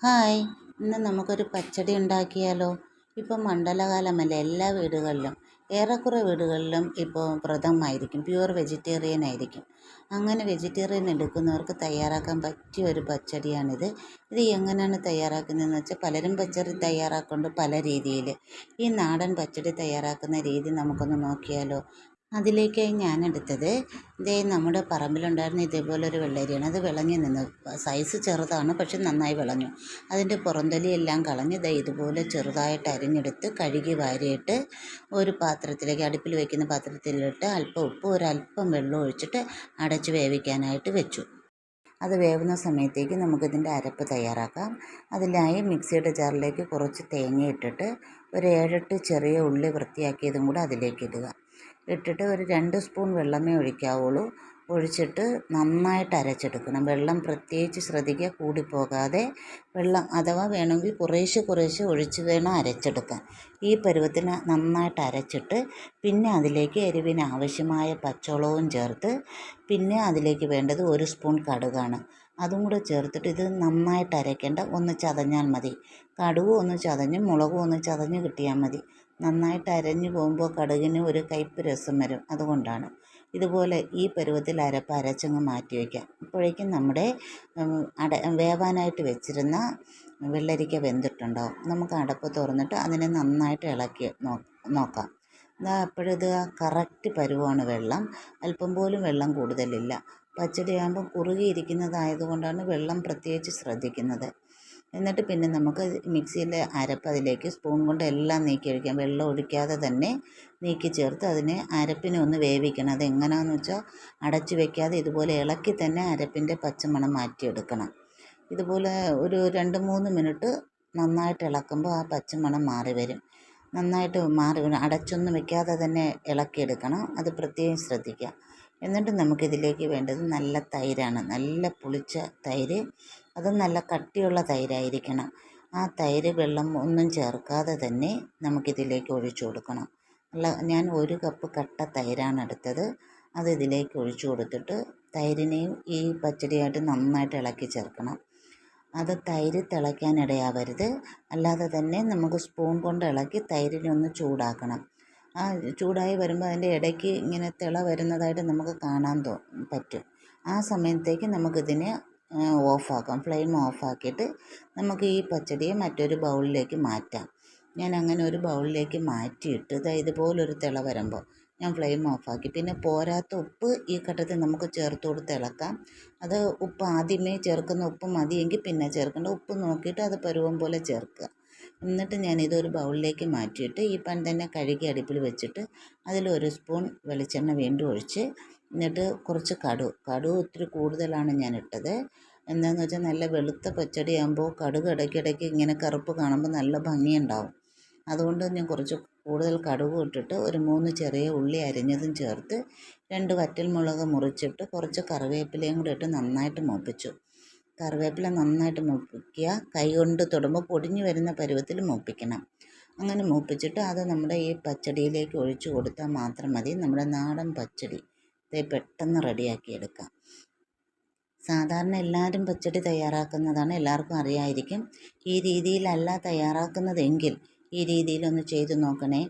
Hi, ഇന്ന് നമുക്കൊരു പച്ചടി ഉണ്ടാക്കിയാലോ? ഇപ്പം മണ്ഡലകാലമല്ലേ, എല്ലാ വീടുകളിലും ഏറെക്കുറെ വീടുകളിലും ഇപ്പോൾ വ്രതമായിരിക്കും, പ്യുവർ വെജിറ്റേറിയൻ ആയിരിക്കും. അങ്ങനെ വെജിറ്റേറിയൻ എടുക്കുന്നവർക്ക് തയ്യാറാക്കാൻ പറ്റിയ ഒരു പച്ചടിയാണിത്. ഇത് എങ്ങനെയാണ് തയ്യാറാക്കുന്നതെന്ന് വെച്ചാൽ, പലരും പച്ചടി തയ്യാറാക്കുന്നുണ്ട് പല രീതിയിൽ. ഈ നാടൻ പച്ചടി തയ്യാറാക്കുന്ന രീതി നമുക്കൊന്ന് നോക്കിയാലോ? അതിലേക്കായി ഞാനെടുത്തത് നമ്മുടെ പറമ്പിലുണ്ടായിരുന്ന ഇതേപോലൊരു വെള്ളരിയാണ്. അത് വിളഞ്ഞു നിന്ന്, സൈസ് ചെറുതാണ് പക്ഷെ നന്നായി വിളഞ്ഞു. അതിൻ്റെ പുറന്തൊലിയെല്ലാം കളഞ്ഞ് ഇതുപോലെ ചെറുതായിട്ട് അരിഞ്ഞെടുത്ത് കഴുകി വാരിയിട്ട് ഒരു പാത്രത്തിലേക്ക്, അടുപ്പിൽ വയ്ക്കുന്ന പാത്രത്തിലിട്ട് അല്പം ഉപ്പ് ഒരല്പം വെള്ളം ഒഴിച്ചിട്ട് അടച്ച് വേവിക്കാനായിട്ട് വെച്ചു. അത് വേവുന്ന സമയത്തേക്ക് നമുക്കിതിൻ്റെ അരപ്പ് തയ്യാറാക്കാം. അതിനായി മിക്സിയുടെ ജാറിലേക്ക് കുറച്ച് തേങ്ങ ഇട്ടിട്ട് ഒരു 7-8 ചെറിയ ഉള്ളി വൃത്തിയാക്കിയതും കൂടെ അതിലേക്ക് ഇടുക. ഇട്ടിട്ട് ഒരു 2 സ്പൂൺ വെള്ളമേ ഒഴിക്കാവുള്ളൂ. ഒഴിച്ചിട്ട് നന്നായിട്ട് അരച്ചെടുക്കണം. വെള്ളം പ്രത്യേകിച്ച് ശ്രദ്ധിക്കുക, കൂടിപ്പോകാതെ. വെള്ളം അഥവാ വേണമെങ്കിൽ കുറേശ്ശെ ഒഴിച്ച് വേണം അരച്ചെടുക്കാൻ. ഈ പരുവത്തിന് നന്നായിട്ട് അരച്ചിട്ട് പിന്നെ അതിലേക്ക് എരിവിന് ആവശ്യമായ പച്ചമുളകും ചേർത്ത്, പിന്നെ അതിലേക്ക് വേണ്ടത് 1 സ്പൂൺ കടുകാണ്. അതും കൂടെ ചേർത്തിട്ട് ഇത് നന്നായിട്ട് അരയ്ക്കേണ്ട, ഒന്ന് ചതഞ്ഞാൽ മതി. കടുകും ഒന്ന് ചതഞ്ഞ് മുളകും ഒന്ന് ചതഞ്ഞ് കിട്ടിയാൽ മതി. നന്നായിട്ട് അരഞ്ഞു പോകുമ്പോൾ കടുകിന് ഒരു കയ്പ്പ് രസം വരും, അതുകൊണ്ടാണ്. ഇതുപോലെ ഈ പരുവത്തിൽ അരപ്പ് അരച്ചങ്ങ് മാറ്റി വയ്ക്കാം. അപ്പോഴേക്കും നമ്മുടെ വേവാനായിട്ട് വെച്ചിരുന്ന വെള്ളരിക്ക വെന്തിട്ടുണ്ടാവും. നമുക്ക് അടപ്പ് തുറന്നിട്ട് അതിനെ നന്നായിട്ട് ഇളക്കി നോക്കാം. അപ്പോഴിത് കറക്റ്റ് പരുവമാണ്. വെള്ളം അല്പം പോലും വെള്ളം കൂടുതലില്ല. പച്ചടിയാകുമ്പോൾ കുറുകിയിരിക്കുന്നതായതുകൊണ്ടാണ് വെള്ളം പ്രത്യേകിച്ച് ശ്രദ്ധിക്കുന്നത്. എന്നിട്ട് പിന്നെ നമുക്ക് മിക്സിയിലെ അരപ്പ് അതിലേക്ക് സ്പൂൺ കൊണ്ട് എല്ലാം നീക്കി ഒഴിക്കാം. വെള്ളം ഒഴിക്കാതെ തന്നെ നീക്കി ചേർത്ത് അതിനെ അരപ്പിനെ ഒന്ന് വേവിക്കണം. അതെങ്ങനെയാണെന്ന് വെച്ചാൽ, അടച്ചു വയ്ക്കാതെ ഇതുപോലെ ഇളക്കി തന്നെ അരപ്പിൻ്റെ പച്ചമണം മാറ്റിയെടുക്കണം. ഇതുപോലെ ഒരു 2-3 മിനിറ്റ് നന്നായിട്ട് ഇളക്കുമ്പോൾ ആ പച്ചമണം മാറി വരും. നന്നായിട്ട് മാറി വരും. അടച്ചൊന്നും വെക്കാതെ തന്നെ ഇളക്കിയെടുക്കണം, അത് പ്രത്യേകം ശ്രദ്ധിക്കുക. എന്നിട്ട് നമുക്കിതിലേക്ക് വേണ്ടത് നല്ല തൈരാണ്, നല്ല പുളിച്ച തൈര്. അതും നല്ല കട്ടിയുള്ള തൈരായിരിക്കണം. ആ തൈര് വെള്ളം ഒന്നും ചേർക്കാതെ തന്നെ നമുക്കിതിലേക്ക് ഒഴിച്ചു കൊടുക്കണം. ഞാൻ 1 കപ്പ് കട്ട തൈരാണ് എടുത്തത്. അത് ഇതിലേക്ക് ഒഴിച്ചു കൊടുത്തിട്ട് തൈരിനെയും ഈ പച്ചടിയായിട്ട് നന്നായിട്ട് ഇളക്കി ചേർക്കണം. അത് തൈര് തിളയ്ക്കാനിടയാവരുത്. അല്ലാതെ തന്നെ നമുക്ക് സ്പൂൺ കൊണ്ട് ഇളക്കി തൈരിനെ ഒന്ന് ചൂടാക്കണം. ആ ചൂടായി വരുമ്പോൾ അതിൻ്റെ ഇടയ്ക്ക് ഇങ്ങനെ തിള വരുന്നതായിട്ട് നമുക്ക് കാണാൻ പറ്റും. ആ സമയത്തേക്ക് നമുക്കിതിനെ ഓഫാക്കാം. ഫ്ലെയിം ഓഫാക്കിയിട്ട് നമുക്ക് ഈ പച്ചടിയെ മറ്റൊരു ബൗളിലേക്ക് മാറ്റാം. ഞാൻ അങ്ങനെ ഒരു ബൗളിലേക്ക് മാറ്റിയിട്ട് ഇതുപോലൊരു തിള വരുമ്പോൾ ഞാൻ ഫ്ലെയിം ഓഫാക്കി. പിന്നെ പോരാത്ത ഉപ്പ് ഈ ഘട്ടത്തിൽ നമുക്ക് ചേർത്ത് കൊടുത്ത് ഇളക്കാം. അത് ഉപ്പ് ആദ്യമേ ചേർക്കുന്ന ഉപ്പ് മതിയെങ്കിൽ പിന്നെ ചേർക്കേണ്ട. ഉപ്പ് നോക്കിയിട്ട് അത് പരുവം പോലെ ചേർക്കുക. എന്നിട്ട് ഞാനിതൊരു ബൗളിലേക്ക് മാറ്റിയിട്ട് ഈ പാൻ തന്നെ കഴുകി അടുപ്പിൽ വെച്ചിട്ട് അതിൽ 1 സ്പൂൺ വെളിച്ചെണ്ണ വീണ്ടും ഒഴിച്ച്, എന്നിട്ട് കുറച്ച് കടുക് ഒത്തിരി കൂടുതലാണ് ഞാൻ ഇട്ടത്. എന്താണെന്ന് വെച്ചാൽ, നല്ല വെളുത്ത പച്ചടിയാകുമ്പോൾ കടുക് ഇടയ്ക്കിടയ്ക്ക് ഇങ്ങനെ കറുപ്പ് കാണുമ്പോൾ നല്ല ഭംഗിയുണ്ടാവും. അതുകൊണ്ട് ഞാൻ കുറച്ച് കൂടുതൽ കടുക് ഇട്ടിട്ട് ഒരു 3 ചെറിയ ഉള്ളി അരിഞ്ഞതും ചേർത്ത് 2 വറ്റൽമുളക് മുറിച്ചിട്ട് കുറച്ച് കറിവേപ്പിലയും കൂടെ ഇട്ട് നന്നായിട്ട് മൂപ്പിച്ചു. കറിവേപ്പില നന്നായിട്ട് മൂപ്പിക്കുക. കൈ കൊണ്ട് തൊടുമ്പോൾ പൊടിഞ്ഞു വരുന്ന പരുവത്തിൽ മൂപ്പിക്കണം. അങ്ങനെ മൂപ്പിച്ചിട്ട് അത് നമ്മുടെ ഈ പച്ചടിയിലേക്ക് ഒഴിച്ചു കൊടുത്താൽ മാത്രം മതി. നമ്മുടെ നാടൻ പച്ചടി പെട്ടെന്ന് റെഡിയാക്കിയെടുക്കാം. സാധാരണ എല്ലാവരും പച്ചടി തയ്യാറാക്കുന്നതാണ്, എല്ലാവർക്കും അറിയാമായിരിക്കും. ഈ രീതിയിലല്ല തയ്യാറാക്കുന്നതെങ്കിൽ ഈ രീതിയിലൊന്ന് ചെയ്തു നോക്കണേ.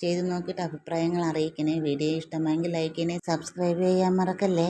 ചെയ്തു നോക്കിയിട്ട് അഭിപ്രായങ്ങൾ അറിയിക്കണേ. വീഡിയോ ഇഷ്ടമായെങ്കിൽ ലൈക്ക് ചെയ്യണേ, സബ്സ്ക്രൈബ് ചെയ്യാൻ മറക്കല്ലേ.